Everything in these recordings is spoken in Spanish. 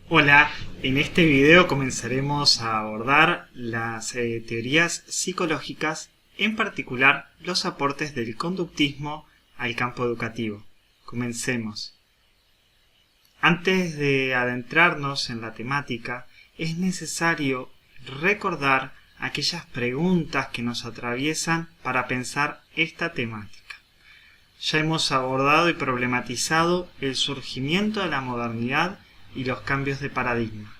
Hola, en este video comenzaremos a abordar las teorías psicológicas, en particular los aportes del conductismo al campo educativo. Comencemos. Antes de adentrarnos en la temática, es necesario recordar aquellas preguntas que nos atraviesan para pensar esta temática. Ya hemos abordado y problematizado el surgimiento de la modernidad y los cambios de paradigma,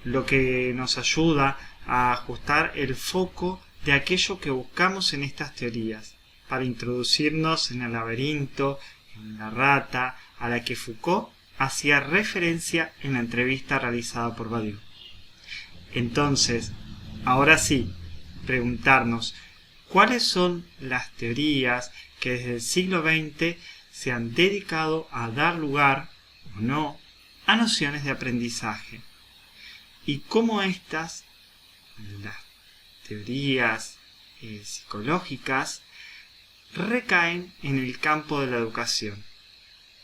lo que nos ayuda a ajustar el foco de aquello que buscamos en estas teorías, para introducirnos en el laberinto, en la rata, a la que Foucault hacía referencia en la entrevista realizada por Badiou. Entonces, ahora sí, preguntarnos, ¿cuáles son las teorías que desde el siglo XX se han dedicado a dar lugar, o no, a nociones de aprendizaje? Y cómo estas, las teorías psicológicas, recaen en el campo de la educación.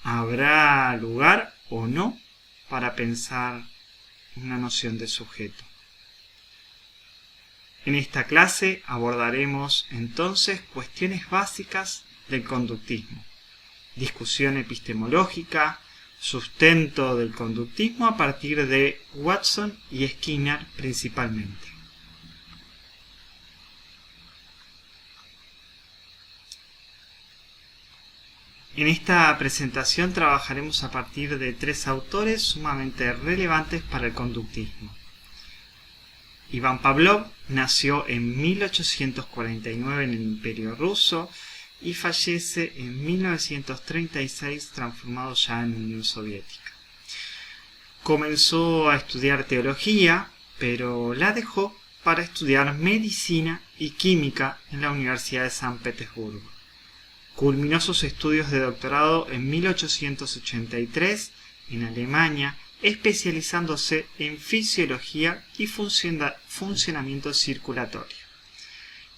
¿Habrá lugar o no para pensar una noción de sujeto? En esta clase abordaremos entonces cuestiones básicas del conductismo, discusión epistemológica, sustento del conductismo a partir de Watson y Skinner principalmente. En esta presentación trabajaremos a partir de tres autores sumamente relevantes para el conductismo. Iván Pavlov nació en 1849 en el Imperio Ruso y fallece en 1936 transformado ya en Unión Soviética. Comenzó a estudiar teología, pero la dejó para estudiar medicina y química en la Universidad de San Petersburgo. Culminó sus estudios de doctorado en 1883 en Alemania, especializándose en fisiología y funcionamiento circulatorio.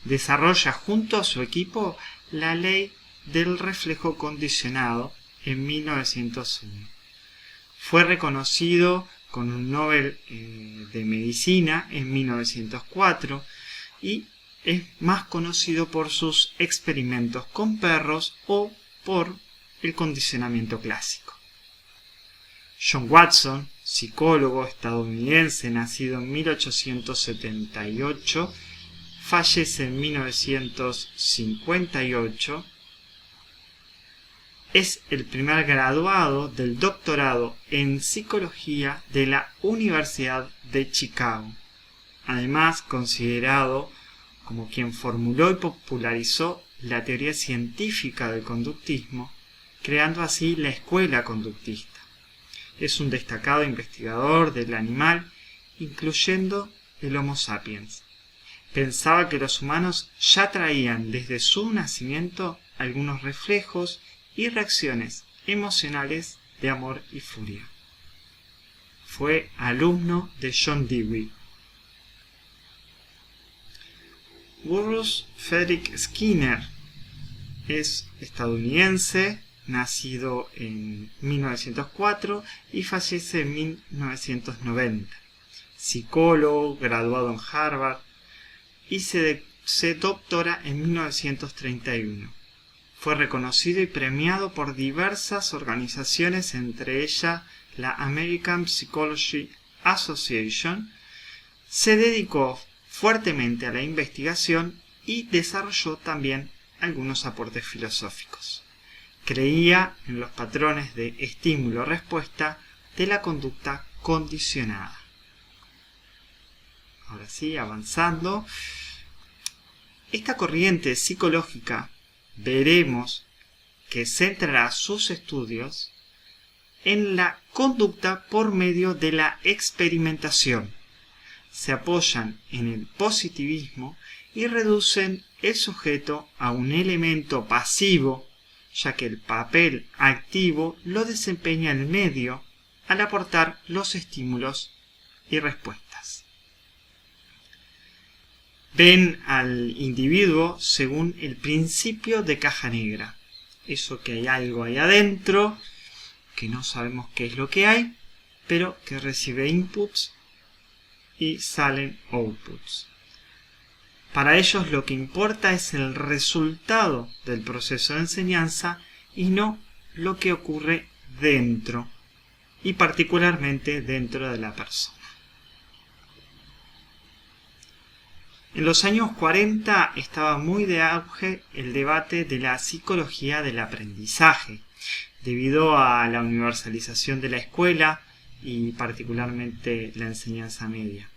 Desarrolla junto a su equipo la ley del reflejo condicionado en 1901. Fue reconocido con un Nobel de Medicina en 1904 y es más conocido por sus experimentos con perros o por el condicionamiento clásico. John Watson, psicólogo estadounidense nacido en 1878, fallece en 1958, es el primer graduado del doctorado en psicología de la Universidad de Chicago, además considerado como quien formuló y popularizó la teoría científica del conductismo, creando así la escuela conductista. Es un destacado investigador del animal, incluyendo el Homo sapiens. Pensaba que los humanos ya traían desde su nacimiento algunos reflejos y reacciones emocionales de amor y furia. Fue alumno de John Dewey. Burrhus Frederick Skinner es estadounidense, nacido en 1904 y fallece en 1990. Psicólogo, graduado en Harvard y se doctora en 1931. Fue reconocido y premiado por diversas organizaciones, entre ellas la American Psychology Association. Se dedicó fuertemente a la investigación y desarrolló también algunos aportes filosóficos. Creía en los patrones de estímulo-respuesta de la conducta condicionada. Ahora sí, avanzando. Esta corriente psicológica veremos que centrará sus estudios en la conducta por medio de la experimentación. Se apoyan en el positivismo y reducen el sujeto a un elemento pasivo, ya que el papel activo lo desempeña el medio al aportar los estímulos y respuestas. Ven al individuo según el principio de caja negra. Eso que hay algo ahí adentro, que no sabemos qué es lo que hay, pero que recibe inputs y salen outputs. Para ellos lo que importa es el resultado del proceso de enseñanza y no lo que ocurre dentro, y particularmente dentro de la persona. En los años 40 estaba muy de auge el debate de la psicología del aprendizaje, debido a la universalización de la escuela y particularmente la enseñanza media.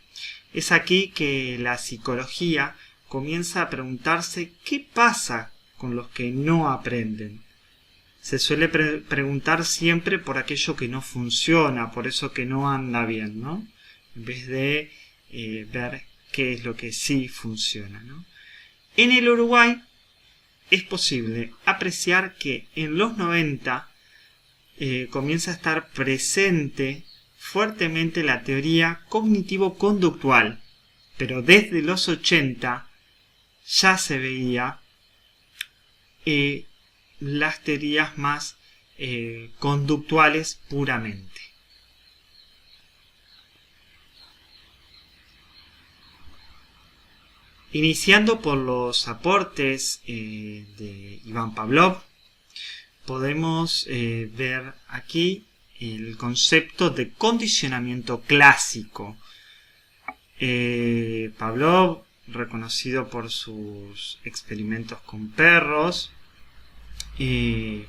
Es aquí que la psicología comienza a preguntarse qué pasa con los que no aprenden. Se suele preguntar siempre por aquello que no funciona, por eso que no anda bien, ¿no? En vez de ver qué es lo que sí funciona, ¿no? En el Uruguay es posible apreciar que en los 90 comienza a estar presente fuertemente la teoría cognitivo-conductual, pero desde los 80 ya se veía las teorías más conductuales puramente. Iniciando por los aportes de Ivan Pavlov, podemos ver aquí el concepto de condicionamiento clásico. Pavlov, reconocido por sus experimentos con perros, él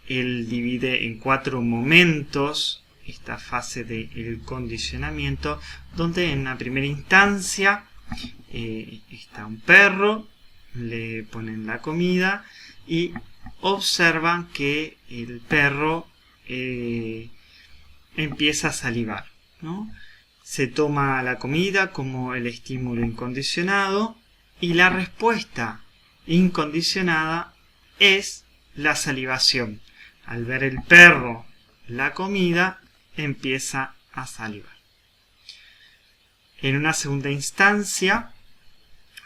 divide en 4 momentos esta fase del condicionamiento, donde en la primera instancia está un perro, le ponen la comida y observan que el perro empieza a salivar, ¿no? Se toma la comida como el estímulo incondicionado y la respuesta incondicionada es la salivación. Al ver el perro la comida, empieza a salivar. En una segunda instancia,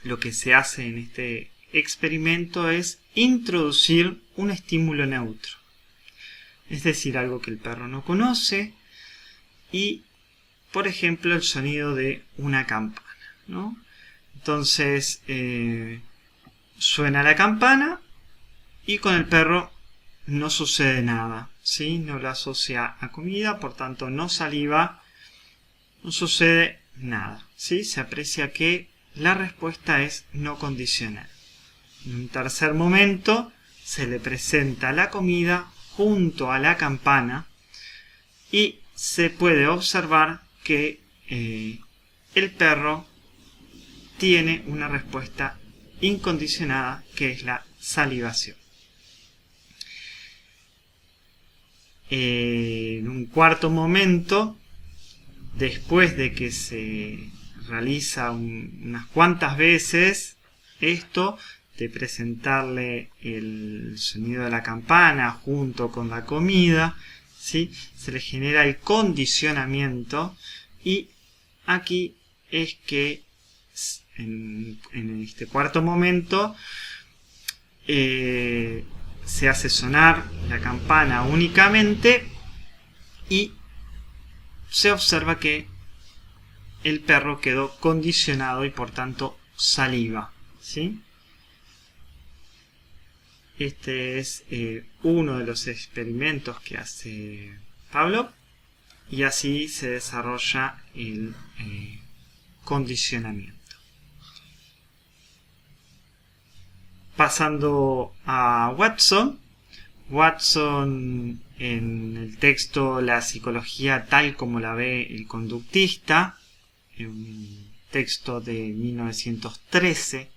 lo que se hace en este experimento es introducir un estímulo neutro. Es decir, algo que el perro no conoce y, por ejemplo, el sonido de una campana, ¿no? Entonces, suena la campana y con el perro no sucede nada, ¿sí? No lo asocia a comida, por tanto no saliva, no sucede nada, ¿sí? Se aprecia que la respuesta es no condicional. En un tercer momento se le presenta la comida junto a la campana y se puede observar que el perro tiene una respuesta incondicionada, que es la salivación. En un cuarto momento, después de que se realiza unas cuantas veces esto, de presentarle el sonido de la campana junto con la comida, ¿sí? Se le genera el condicionamiento y aquí es que en este cuarto momento se hace sonar la campana únicamente y se observa que el perro quedó condicionado y por tanto saliva, ¿sí? Este es uno de los experimentos que hace Pavlov y así se desarrolla el condicionamiento. Pasando a Watson. Watson, en el texto La psicología tal como la ve el conductista, en un texto de 1913,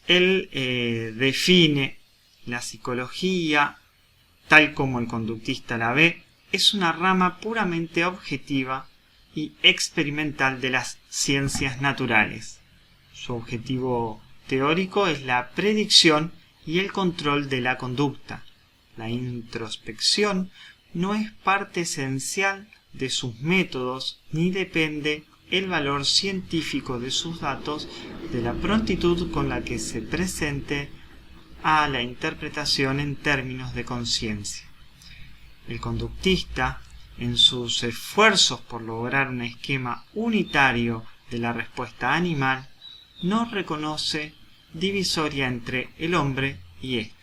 él define la psicología tal como el conductista la ve, es una rama puramente objetiva y experimental de las ciencias naturales. Su objetivo teórico es la predicción y el control de la conducta. La introspección no es parte esencial de sus métodos ni depende el valor científico de sus datos de la prontitud con la que se presente a la interpretación en términos de conciencia. el conductista, en sus esfuerzos por lograr un esquema unitario de la respuesta animal, no reconoce divisoria entre el hombre y éste.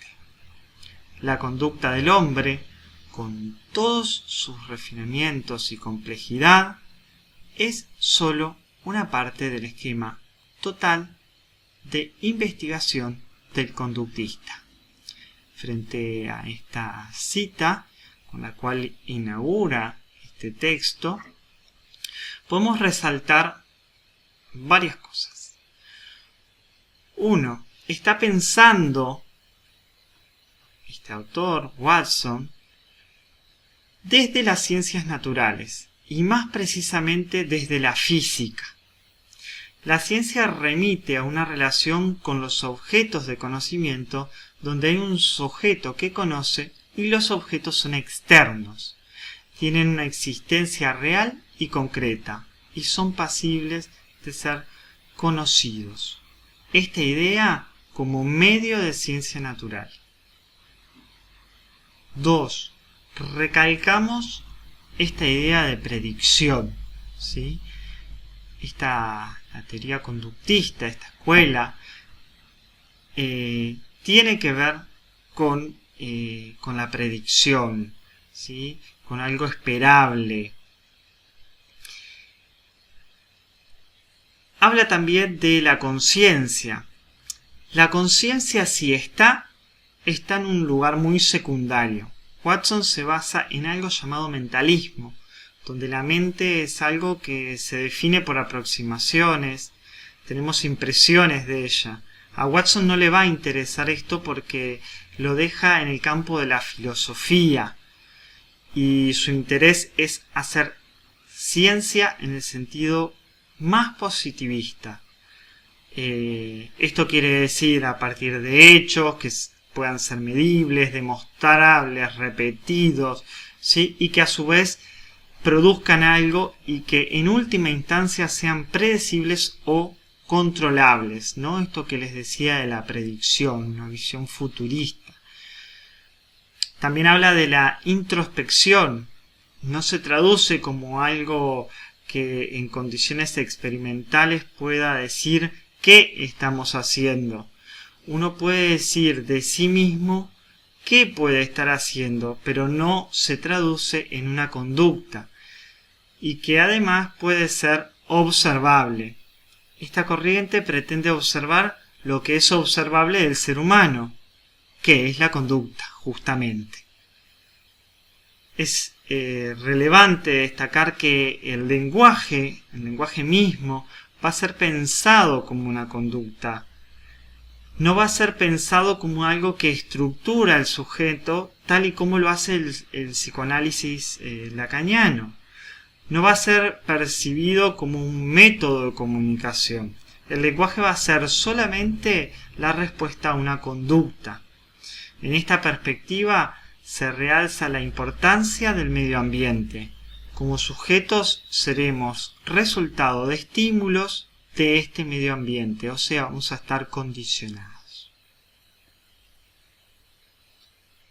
La conducta del hombre, con todos sus refinamientos y complejidad, es sólo una parte del esquema total de investigación del conductista. Frente a esta cita, con la cual inaugura este texto, podemos resaltar varias cosas. 1. Está pensando este autor, Watson, desde las ciencias naturales y más precisamente desde la física. La ciencia remite a una relación con los objetos de conocimiento donde hay un sujeto que conoce y los objetos son externos. Tienen una existencia real y concreta y son pasibles de ser conocidos. Esta idea como medio de ciencia natural. 2. Recalcamos esta idea de predicción, ¿sí? La teoría conductista, esta escuela, tiene que ver con la predicción, ¿sí? Con algo esperable. Habla también de la conciencia. La conciencia, si está en un lugar muy secundario. Watson se basa en algo llamado mentalismo, donde la mente es algo que se define por aproximaciones, tenemos impresiones de ella. A Watson no le va a interesar esto porque lo deja en el campo de la filosofía y su interés es hacer ciencia en el sentido más positivista. Esto quiere decir a partir de hechos que puedan ser medibles, demostrables, repetidos, ¿sí? Y que a su vez produzcan algo y que en última instancia sean predecibles o controlables, ¿no? Esto que les decía de la predicción, una visión futurista. También habla de la introspección. No se traduce como algo que en condiciones experimentales pueda decir qué estamos haciendo. Uno puede decir de sí mismo qué puede estar haciendo, pero no se traduce en una conducta y que además puede ser observable. Esta corriente pretende observar lo que es observable del ser humano, que es la conducta, justamente. Es relevante destacar que el lenguaje mismo, va a ser pensado como una conducta. No va a ser pensado como algo que estructura al sujeto, tal y como lo hace el psicoanálisis lacaniano. No va a ser percibido como un método de comunicación. El lenguaje va a ser solamente la respuesta a una conducta. En esta perspectiva se realza la importancia del medio ambiente. Como sujetos seremos resultado de estímulos de este medio ambiente, o sea, vamos a estar condicionados.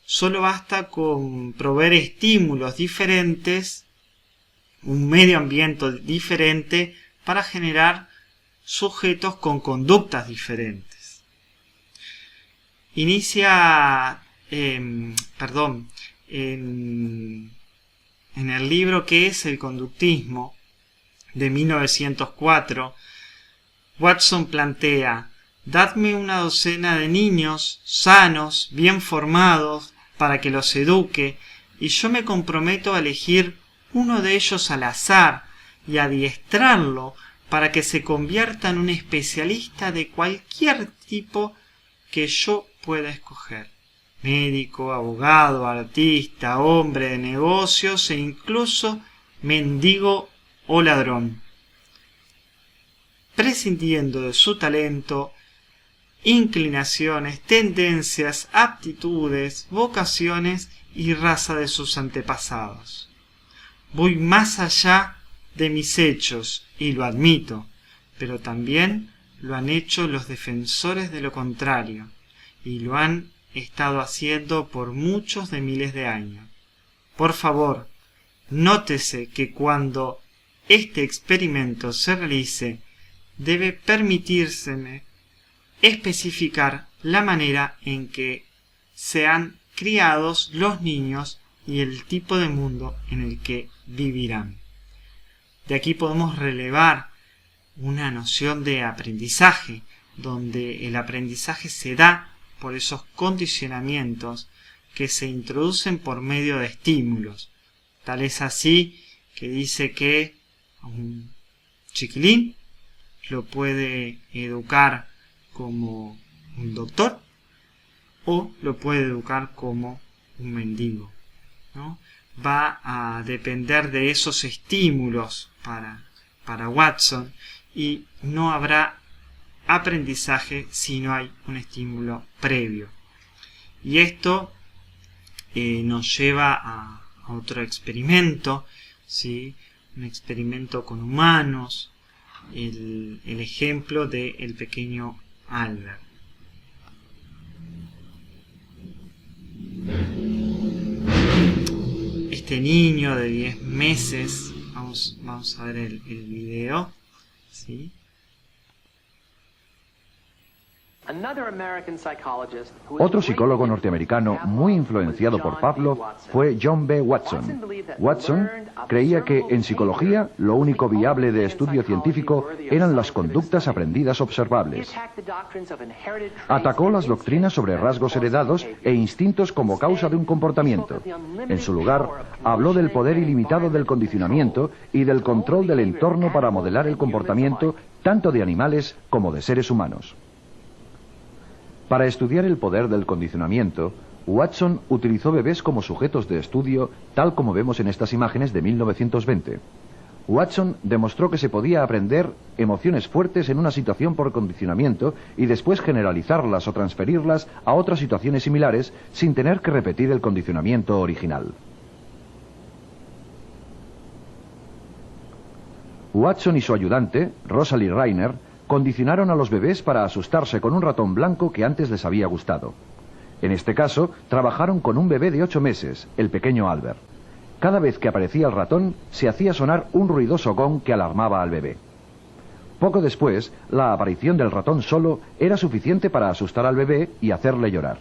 Solo basta con proveer estímulos diferentes, un medio ambiente diferente, para generar sujetos con conductas diferentes. Inicia, en el libro ¿Qué es el conductismo?, de 1904, Watson plantea: dadme una docena de niños sanos, bien formados, para que los eduque, y yo me comprometo a elegir uno de ellos al azar y adiestrarlo para que se convierta en un especialista de cualquier tipo que yo pueda escoger. Médico, abogado, artista, hombre de negocios e incluso mendigo o ladrón. Prescindiendo de su talento, inclinaciones, tendencias, aptitudes, vocaciones y raza de sus antepasados. Voy más allá de mis hechos y lo admito, pero también lo han hecho los defensores de lo contrario y lo han estado haciendo por muchos de miles de años. por favor, nótese que cuando este experimento se realice, debe permitírseme especificar la manera en que sean criados los niños y el tipo de mundo en el que vivirán. De aquí podemos relevar una noción de aprendizaje, donde el aprendizaje se da por esos condicionamientos que se introducen por medio de estímulos. Tal es así que dice que a un chiquilín lo puede educar como un doctor o lo puede educar como un mendigo, ¿no? Va a depender de esos estímulos para Watson, y no habrá aprendizaje si no hay un estímulo previo. Y esto nos lleva a otro experimento, ¿sí? Un experimento con humanos, el ejemplo del pequeño Albert. Este niño de 10 meses, vamos a ver el video, ¿sí? Otro psicólogo norteamericano muy influenciado por Pavlov fue John B. Watson. Watson creía que en psicología lo único viable de estudio científico eran las conductas aprendidas observables. Atacó las doctrinas sobre rasgos heredados e instintos como causa de un comportamiento. En su lugar, habló del poder ilimitado del condicionamiento y del control del entorno para modelar el comportamiento tanto de animales como de seres humanos. Para estudiar el poder del condicionamiento, Watson utilizó bebés como sujetos de estudio, tal como vemos en estas imágenes de 1920. Watson demostró que se podía aprender emociones fuertes en una situación por condicionamiento y después generalizarlas o transferirlas a otras situaciones similares sin tener que repetir el condicionamiento original. Watson y su ayudante, Rosalie Reiner, condicionaron a los bebés para asustarse con un ratón blanco que antes les había gustado. En este caso, trabajaron con un bebé de 8 meses, el pequeño Albert. Cada vez que aparecía el ratón, se hacía sonar un ruidoso gong que alarmaba al bebé. Poco después, la aparición del ratón solo era suficiente para asustar al bebé y hacerle llorar.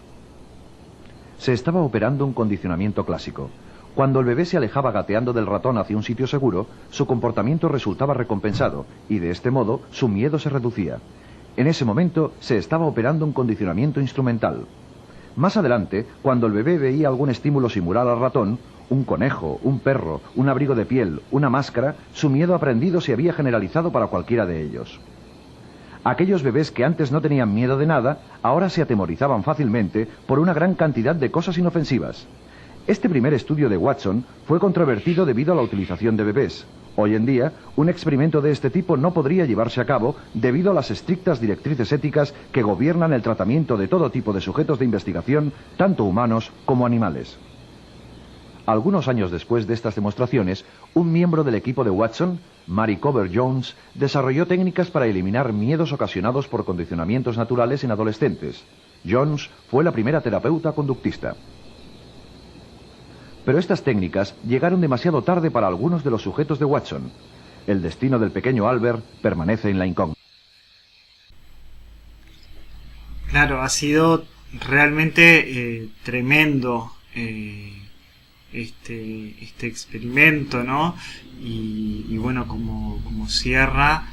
Se estaba operando un condicionamiento clásico. Cuando el bebé se alejaba gateando del ratón hacia un sitio seguro, su comportamiento resultaba recompensado y de este modo su miedo se reducía. En ese momento se estaba operando un condicionamiento instrumental. Más adelante, cuando el bebé veía algún estímulo similar al ratón, un conejo, un perro, un abrigo de piel, una máscara, su miedo aprendido se había generalizado para cualquiera de ellos. Aquellos bebés que antes no tenían miedo de nada, ahora se atemorizaban fácilmente por una gran cantidad de cosas inofensivas. Este primer estudio de Watson fue controvertido debido a la utilización de bebés. Hoy en día, un experimento de este tipo no podría llevarse a cabo debido a las estrictas directrices éticas que gobiernan el tratamiento de todo tipo de sujetos de investigación, tanto humanos como animales. Algunos años después de estas demostraciones, un miembro del equipo de Watson, Mary Cover Jones, desarrolló técnicas para eliminar miedos ocasionados por condicionamientos naturales en adolescentes. Jones fue la primera terapeuta conductista. Pero estas técnicas llegaron demasiado tarde para algunos de los sujetos de Watson. El destino del pequeño Albert permanece en la incógnita. Claro, ha sido realmente tremendo este experimento, ¿no? Y bueno, como cierra,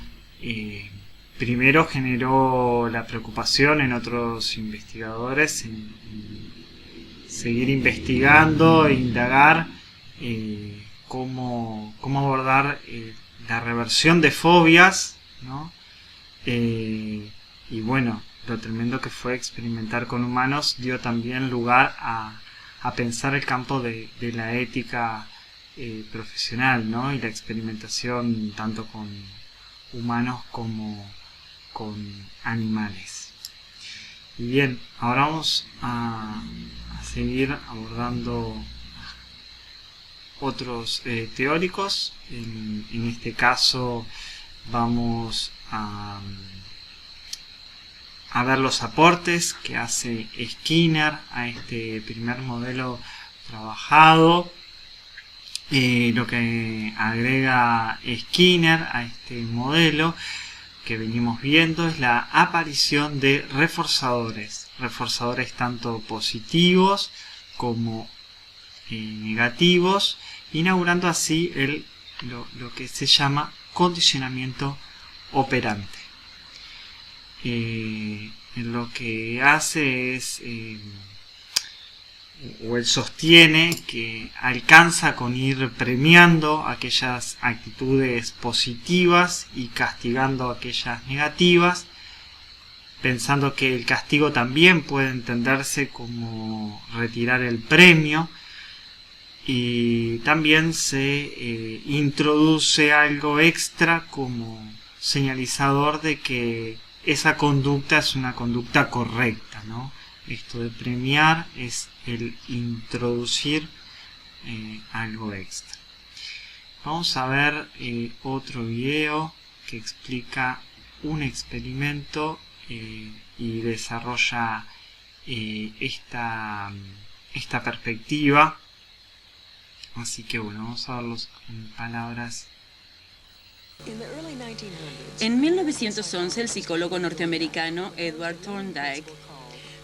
primero generó la preocupación en otros investigadores en seguir investigando e indagar cómo abordar la reversión de fobias, ¿no? Y bueno, lo tremendo que fue experimentar con humanos dio también lugar a pensar el campo de la ética profesional, ¿no? Y la experimentación tanto con humanos como con animales. Y bien, ahora vamos a seguir abordando otros teóricos. En este caso vamos a ver los aportes que hace Skinner a este primer modelo trabajado. Lo que agrega Skinner a este modelo que venimos viendo es la aparición de reforzadores tanto positivos como negativos, inaugurando así lo que se llama condicionamiento operante. Lo que hace es, o él sostiene que alcanza con ir premiando aquellas actitudes positivas y castigando aquellas negativas, pensando que el castigo también puede entenderse como retirar el premio, y también se introduce algo extra como señalizador de que esa conducta es una conducta correcta, ¿no? Esto de premiar es el introducir algo extra. Vamos a ver otro video que explica un experimento y desarrolla esta perspectiva. Así que bueno, vamos a verlos en palabras. En 1911, el psicólogo norteamericano Edward Thorndike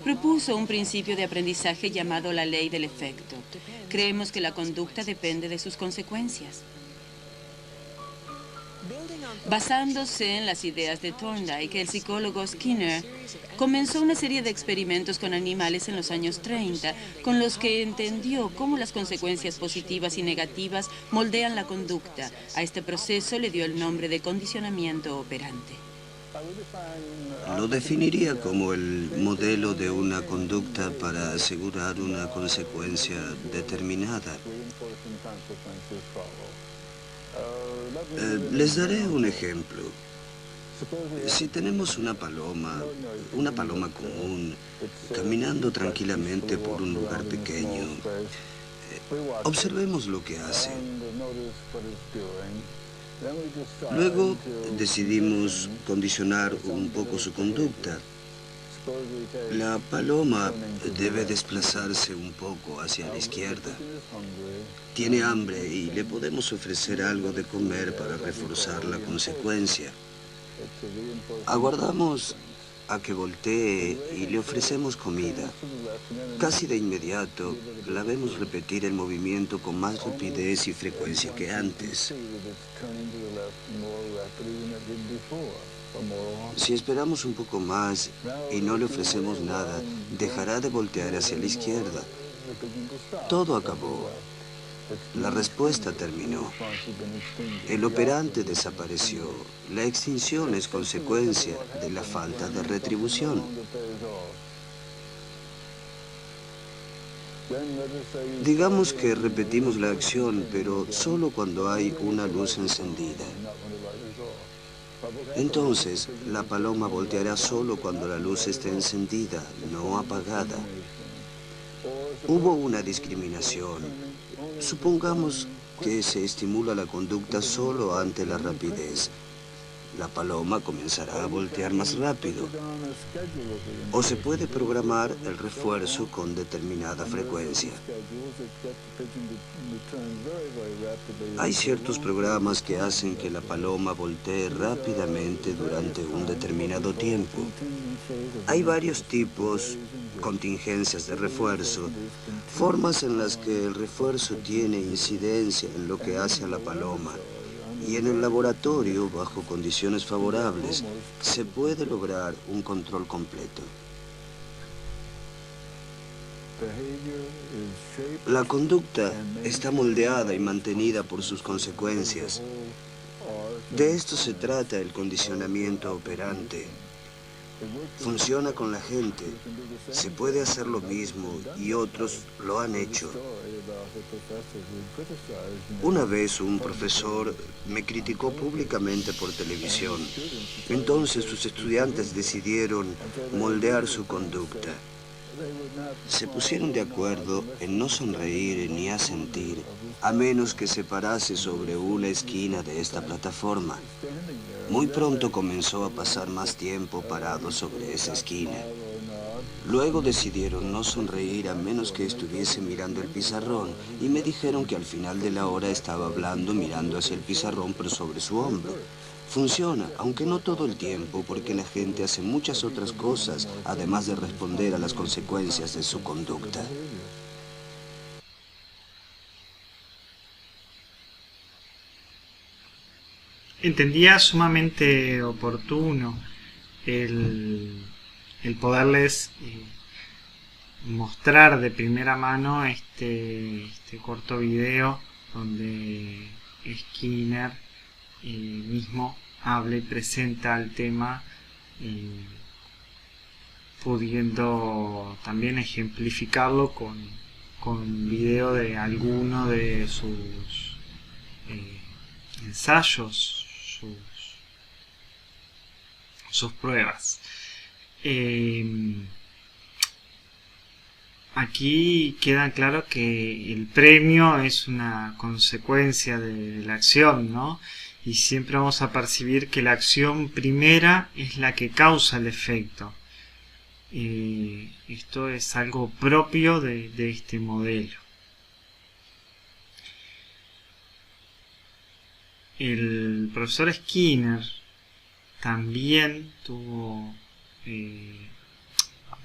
propuso un principio de aprendizaje llamado la ley del efecto. Creemos que la conducta depende de sus consecuencias. Basándose en las ideas de Thorndike, el psicólogo Skinner comenzó una serie de experimentos con animales en los años 30, con los que entendió cómo las consecuencias positivas y negativas moldean la conducta. A este proceso le dio el nombre de condicionamiento operante. Lo definiría como el modelo de una conducta para asegurar una consecuencia determinada. Les daré un ejemplo. Si tenemos una paloma común, caminando tranquilamente por un lugar pequeño, observemos lo que hace. Luego decidimos condicionar un poco su conducta. La paloma debe desplazarse un poco hacia la izquierda. Tiene hambre y le podemos ofrecer algo de comer para reforzar la consecuencia. Aguardamos a que voltee y le ofrecemos comida. Casi de inmediato la vemos repetir el movimiento con más rapidez y frecuencia que antes. Si esperamos un poco más y no le ofrecemos nada, dejará de voltear hacia la izquierda. Todo acabó. La respuesta terminó. El operante desapareció. La extinción es consecuencia de la falta de retribución. Digamos que repetimos la acción, pero solo cuando hay una luz encendida. Entonces, la paloma volteará solo cuando la luz esté encendida, no apagada. Hubo una discriminación. Supongamos que se estimula la conducta solo ante la rapidez. La paloma comenzará a voltear más rápido. O se puede programar el refuerzo con determinada frecuencia. Hay ciertos programas que hacen que la paloma voltee rápidamente durante un determinado tiempo. Hay varios tipos, contingencias de refuerzo, formas en las que el refuerzo tiene incidencia en lo que hace a la paloma. Y en el laboratorio, bajo condiciones favorables, se puede lograr un control completo. La conducta está moldeada y mantenida por sus consecuencias. De esto se trata el condicionamiento operante. Funciona con la gente. Se puede hacer lo mismo y otros lo han hecho. Una vez un profesor me criticó públicamente por televisión. Entonces sus estudiantes decidieron moldear su conducta. Se pusieron de acuerdo en no sonreír ni asentir, a menos que se parase sobre una esquina de esta plataforma. Muy pronto comenzó a pasar más tiempo parado sobre esa esquina. Luego decidieron no sonreír a menos que estuviese mirando el pizarrón y me dijeron que al final de la hora estaba hablando mirando hacia el pizarrón pero sobre su hombro. Funciona, aunque no todo el tiempo, porque la gente hace muchas otras cosas, además de responder a las consecuencias de su conducta. Entendía sumamente oportuno el poderles mostrar de primera mano este corto video donde Skinner mismo habla y presenta el tema, pudiendo también ejemplificarlo con video de alguno de sus ensayos, sus pruebas. Aquí queda claro que el premio es una consecuencia de la acción, ¿no? Y siempre vamos a percibir que la acción primera es la que causa el efecto. Esto es algo propio de este modelo. El profesor Skinner también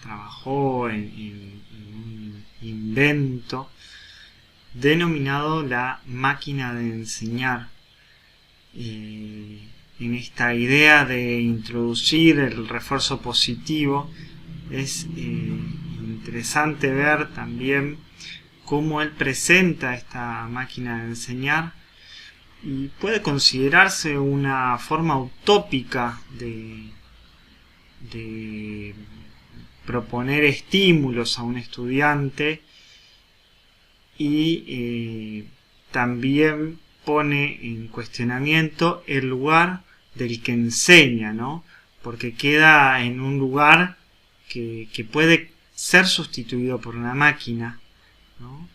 trabajó en un invento denominado la máquina de enseñar. En esta idea de introducir el refuerzo positivo es interesante ver también cómo él presenta esta máquina de enseñar, y puede considerarse una forma utópica de proponer estímulos a un estudiante, y también pone en cuestionamiento el lugar del que enseña, ¿no? Porque queda en un lugar que puede ser sustituido por una máquina, ¿no?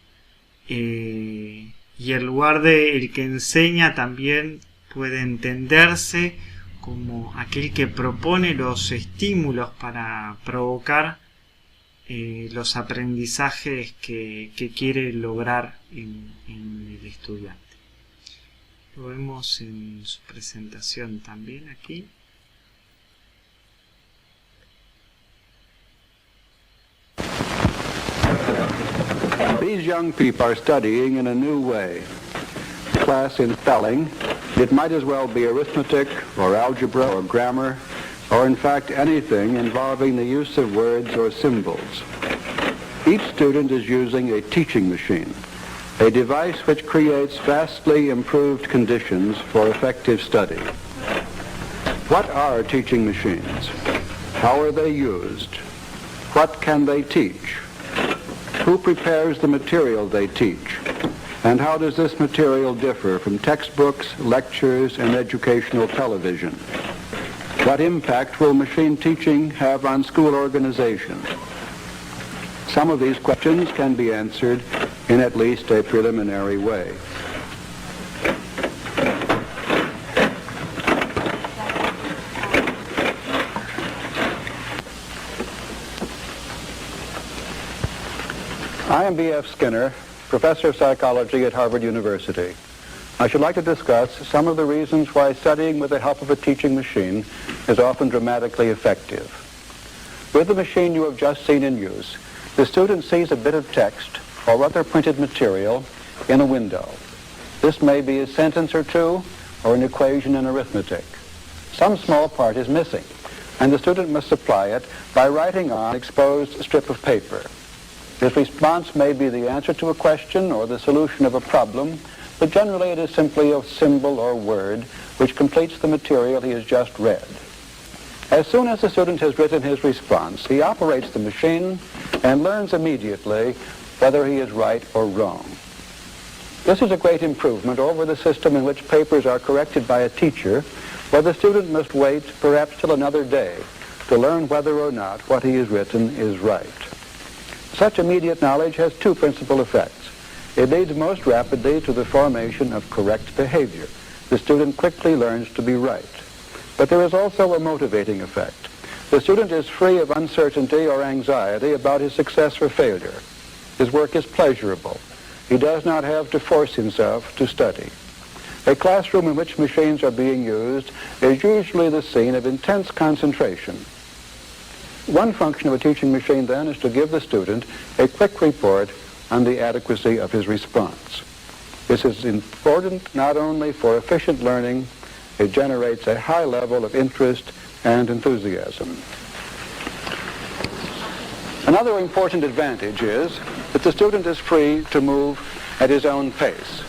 Y el lugar del que enseña también puede entenderse como aquel que propone los estímulos para provocar los aprendizajes que quiere lograr en el estudiante. Lo vemos en su presentación también aquí. These young people are studying in a new way. Class in spelling, it might as well be arithmetic or algebra or grammar, or in fact anything involving the use of words or symbols. Each student is using a teaching machine, a device which creates vastly improved conditions for effective study. What are teaching machines? How are they used? What can they teach? Who prepares the material they teach? And how does this material differ from textbooks, lectures, and educational television? What impact will machine teaching have on school organization? Some of these questions can be answered in at least a preliminary way. I am B.F. Skinner, professor of psychology at Harvard University. I should like to discuss some of the reasons why studying with the help of a teaching machine is often dramatically effective. With the machine you have just seen in use, the student sees a bit of text or other printed material in a window. This may be a sentence or two or an equation in arithmetic. Some small part is missing, and the student must supply it by writing on an exposed strip of paper. His response may be the answer to a question or the solution of a problem, but generally it is simply a symbol or word which completes the material he has just read. As soon as the student has written his response, he operates the machine and learns immediately whether he is right or wrong. This is a great improvement over the system in which papers are corrected by a teacher, where the student must wait perhaps till another day to learn whether or not what he has written is right. Such immediate knowledge has two principal effects. It leads most rapidly to the formation of correct behavior. The student quickly learns to be right. But there is also a motivating effect. The student is free of uncertainty or anxiety about his success or failure. His work is pleasurable. He does not have to force himself to study. A classroom in which machines are being used is usually the scene of intense concentration. One function of a teaching machine, then, is to give the student a quick report on the adequacy of his response. This is important not only for efficient learning, it generates a high level of interest and enthusiasm. Another important advantage is that the student is free to move at his own pace.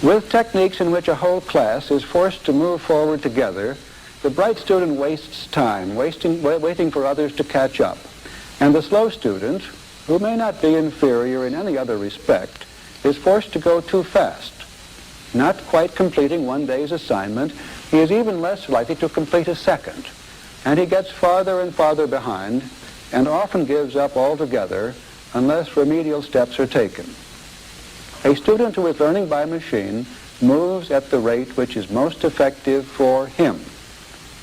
With techniques in which a whole class is forced to move forward together, the bright student wastes time, waiting for others to catch up. And the slow student, who may not be inferior in any other respect, is forced to go too fast. Not quite completing one day's assignment, he is even less likely to complete a second. And he gets farther and farther behind, and often gives up altogether unless remedial steps are taken. A student who is learning by machine moves at the rate which is most effective for him.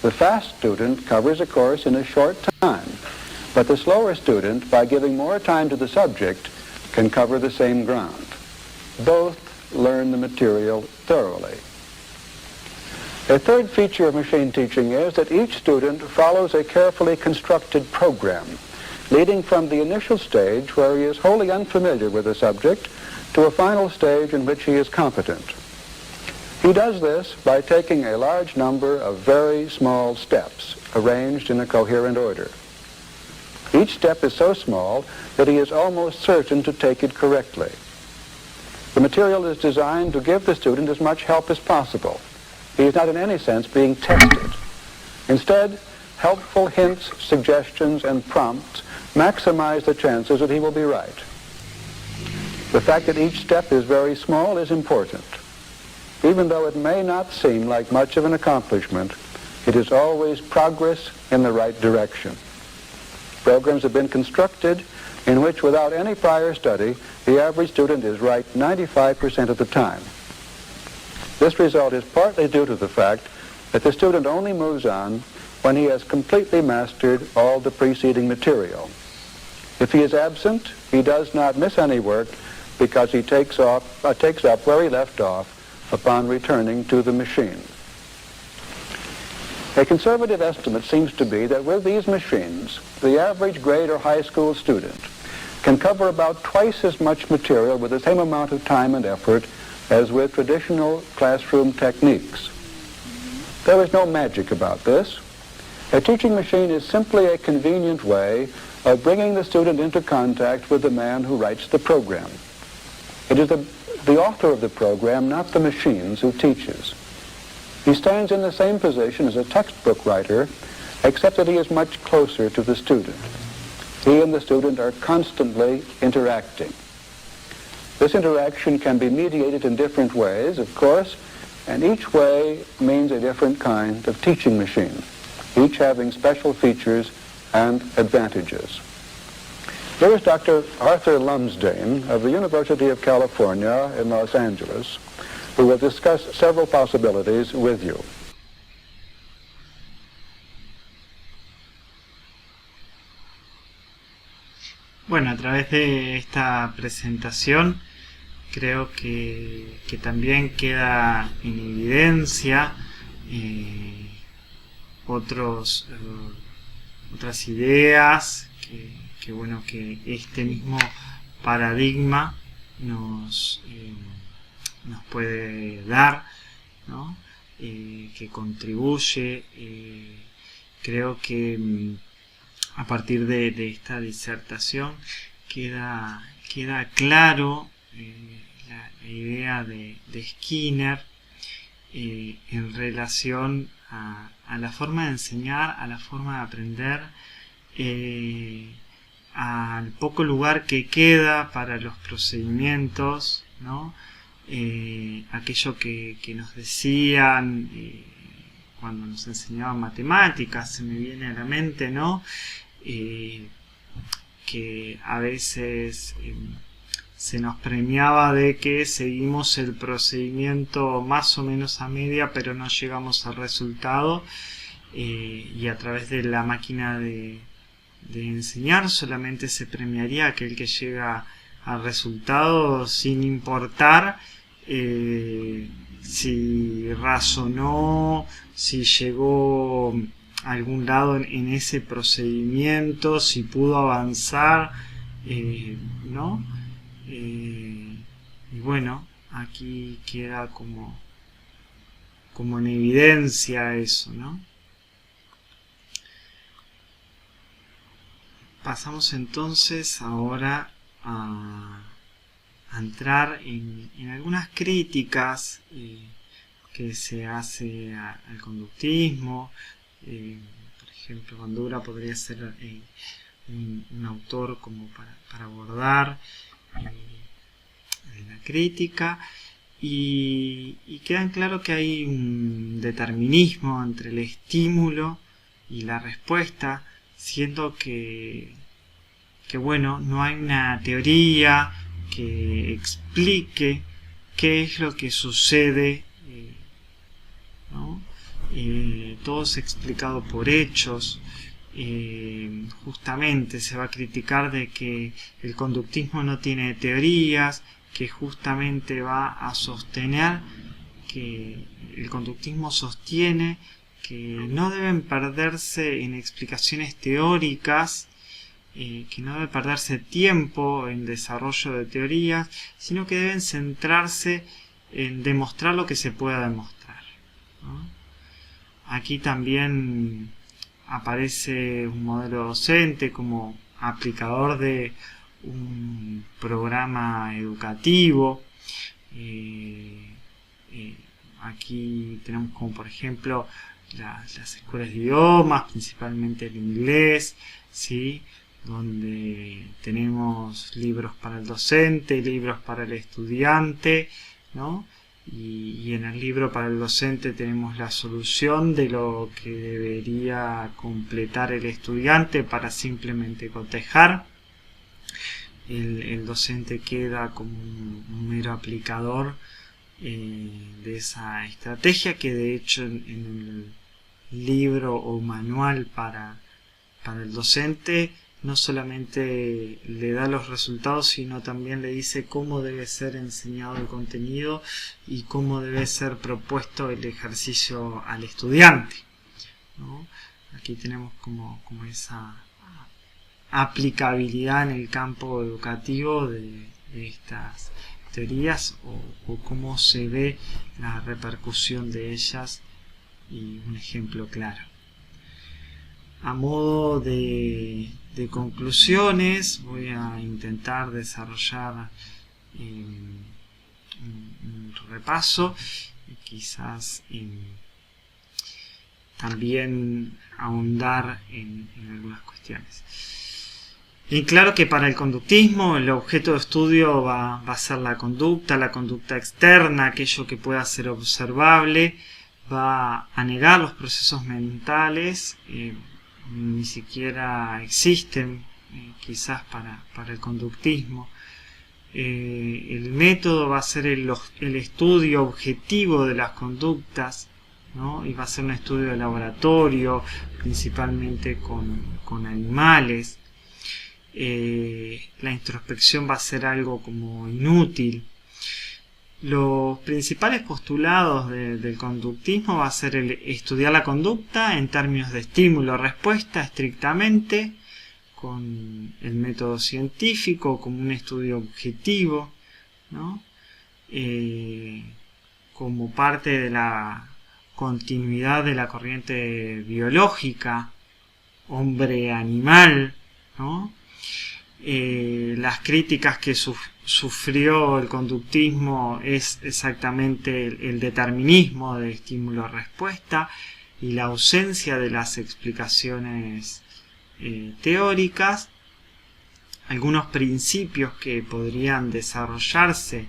The fast student covers a course in a short time, but the slower student, by giving more time to the subject, can cover the same ground. Both learn the material thoroughly. A third feature of machine teaching is that each student follows a carefully constructed program, leading from the initial stage where he is wholly unfamiliar with the subject to a final stage in which he is competent. He does this by taking a large number of very small steps arranged in a coherent order. Each step is so small that he is almost certain to take it correctly. The material is designed to give the student as much help as possible. He is not in any sense being tested. Instead, helpful hints, suggestions, and prompts maximize the chances that he will be right. The fact that each step is very small is important. Even though it may not seem like much of an accomplishment, it is always progress in the right direction. Programs have been constructed in which, without any prior study, the average student is right 95% of the time. This result is partly due to the fact that the student only moves on when he has completely mastered all the preceding material. If he is absent, he does not miss any work because he takes up where he left off upon returning to the machine. A conservative estimate seems to be that with these machines, the average grade or high school student can cover about twice as much material with the same amount of time and effort as with traditional classroom techniques. There is no magic about this. A teaching machine is simply a convenient way of bringing the student into contact with the man who writes the program. It is the author of the program, not the machines, who teaches. He stands in the same position as a textbook writer, except that he is much closer to the student. He and the student are constantly interacting. This interaction can be mediated in different ways, of course, and each way means a different kind of teaching machine, each having special features and advantages. Here is Dr. Arthur Lumsdaine of the University of California in Los Angeles, who will discuss several possibilities with you. Bueno, a través de esta presentación creo que también queda en evidencia otras ideas que bueno, que este mismo paradigma nos puede dar, ¿no? Que contribuye. Creo que a partir de esta disertación queda claro la idea de Skinner en relación a la forma de enseñar, a la forma de aprender, al poco lugar que queda para los procedimientos, ¿no? Aquello que nos decían cuando nos enseñaban matemáticas, se me viene a la mente, ¿no? Que a veces se nos premiaba de que seguimos el procedimiento más o menos a media, pero no llegamos al resultado. y a través de la máquina de enseñar solamente se premiaría a aquel que llega al resultado sin importar si razonó, si llegó a algún lado en ese procedimiento, si pudo avanzar, ¿no? Y bueno, aquí queda como en evidencia eso, ¿no? Pasamos entonces ahora a entrar en algunas críticas que se hace al conductismo. Por ejemplo, Bandura podría ser un autor como para abordar la crítica, y queda en claro que hay un determinismo entre el estímulo y la respuesta, siendo que bueno, no hay una teoría que explique qué es lo que sucede, ¿no? Todo es explicado por hechos. Justamente se va a criticar de que el conductismo no tiene teorías, que justamente va a sostener que el conductismo sostiene que no deben perderse en explicaciones teóricas, que no debe perderse tiempo en desarrollo de teorías, sino que deben centrarse en demostrar lo que se pueda demostrar, ¿no? Aquí también aparece un modelo docente como aplicador de un programa educativo. Aquí tenemos como por ejemplo las escuelas de idiomas, principalmente el inglés, ¿sí? Donde tenemos libros para el docente, libros para el estudiante, ¿no? Y en el libro para el docente tenemos la solución de lo que debería completar el estudiante para simplemente cotejar. El docente queda como un mero aplicador de esa estrategia, que de hecho en el libro o manual para el docente no solamente le da los resultados, sino también le dice cómo debe ser enseñado el contenido y cómo debe ser propuesto el ejercicio al estudiante, ¿no? Aquí tenemos como esa aplicabilidad en el campo educativo de estas teorías, o cómo se ve la repercusión de ellas, y un ejemplo claro. A modo de conclusiones, voy a intentar desarrollar un repaso y quizás también ahondar en algunas cuestiones. Y claro que para el conductismo el objeto de estudio va a ser la conducta externa, aquello que pueda ser observable, va a negar los procesos mentales, ni siquiera existen quizás para el conductismo. El método va a ser el estudio objetivo de las conductas, ¿no? Y va a ser un estudio de laboratorio, principalmente con animales. La introspección va a ser algo como inútil. Los principales postulados del conductismo va a ser el estudiar la conducta en términos de estímulo-respuesta estrictamente, con el método científico como un estudio objetivo, ¿no? Como parte de la continuidad de la corriente biológica hombre-animal, ¿no? Las críticas que sufrió el conductismo es exactamente el determinismo de estímulo-respuesta y la ausencia de las explicaciones teóricas. Algunos principios que podrían desarrollarse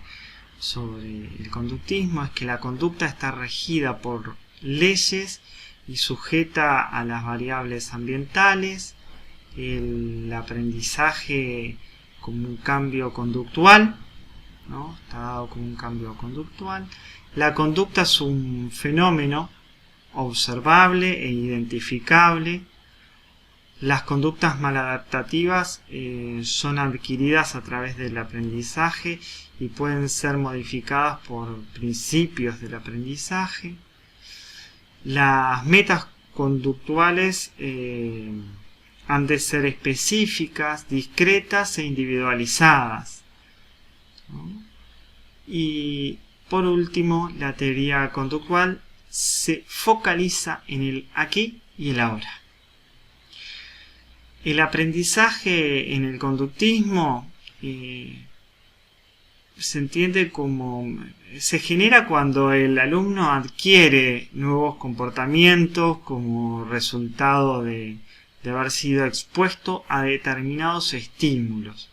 sobre el conductismo es que la conducta está regida por leyes y sujeta a las variables ambientales, el aprendizaje como un cambio conductual, ¿no? Está dado como un cambio conductual. La conducta es un fenómeno, observable e identificable. Las conductas maladaptativas son adquiridas a través del aprendizaje y pueden ser modificadas por principios del aprendizaje. Las metas conductuales han de ser específicas, discretas e individualizadas, ¿no? Y por último, la teoría conductual se focaliza en el aquí y el ahora. El aprendizaje en el conductismo se genera cuando el alumno adquiere nuevos comportamientos como resultado de haber sido expuesto a determinados estímulos.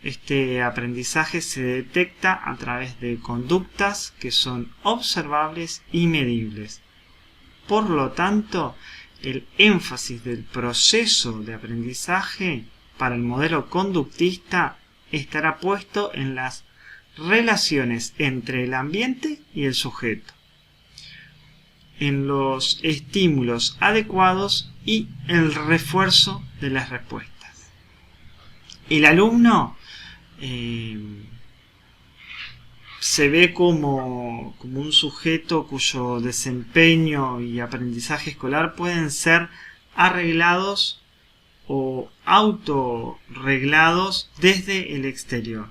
Este aprendizaje se detecta a través de conductas que son observables y medibles. Por lo tanto, el énfasis del proceso de aprendizaje para el modelo conductista estará puesto en las relaciones entre el ambiente y el sujeto, en los estímulos adecuados y el refuerzo de las respuestas. El alumno se ve como un sujeto cuyo desempeño y aprendizaje escolar pueden ser arreglados o autorreglados desde el exterior.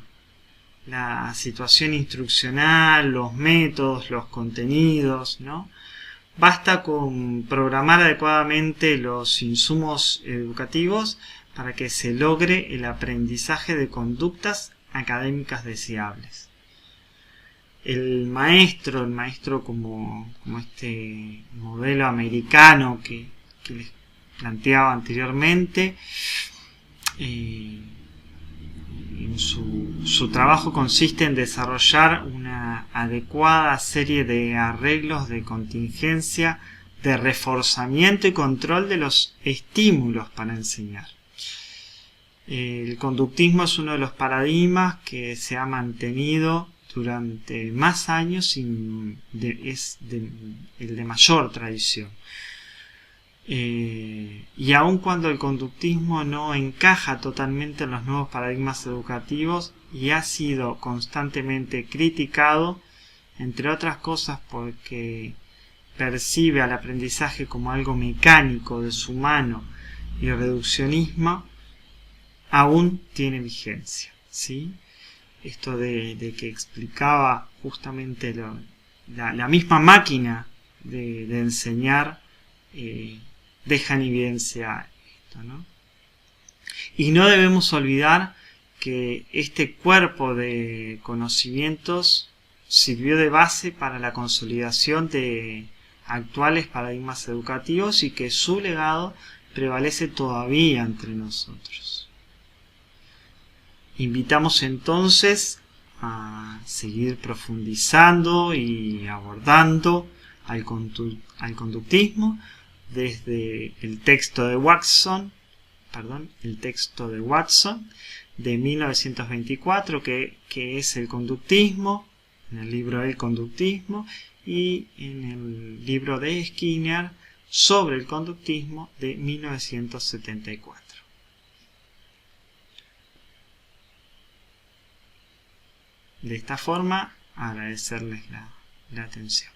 La situación instruccional, los métodos, los contenidos, ¿no? Basta con programar adecuadamente los insumos educativos para que se logre el aprendizaje de conductas académicas deseables. El maestro como este modelo americano que les planteaba anteriormente, su trabajo consiste en desarrollar una adecuada serie de arreglos de contingencia, de reforzamiento y control de los estímulos para enseñar. El conductismo es uno de los paradigmas que se ha mantenido durante más años y es el de mayor tradición. Y aun cuando el conductismo no encaja totalmente en los nuevos paradigmas educativos y ha sido constantemente criticado, entre otras cosas porque percibe al aprendizaje como algo mecánico, deshumano y reduccionismo, aún tiene vigencia, ¿sí? Esto de que explicaba justamente la misma máquina de enseñar, deja en evidencia esto, ¿no? Y no debemos olvidar que este cuerpo de conocimientos sirvió de base para la consolidación de actuales paradigmas educativos y que su legado prevalece todavía entre nosotros. Invitamos entonces a seguir profundizando y abordando al conductismo desde el texto de Watson de 1924, que es el conductismo, en el libro El conductismo, y en el libro de Skinner sobre el conductismo de 1974. De esta forma, agradecerles la atención.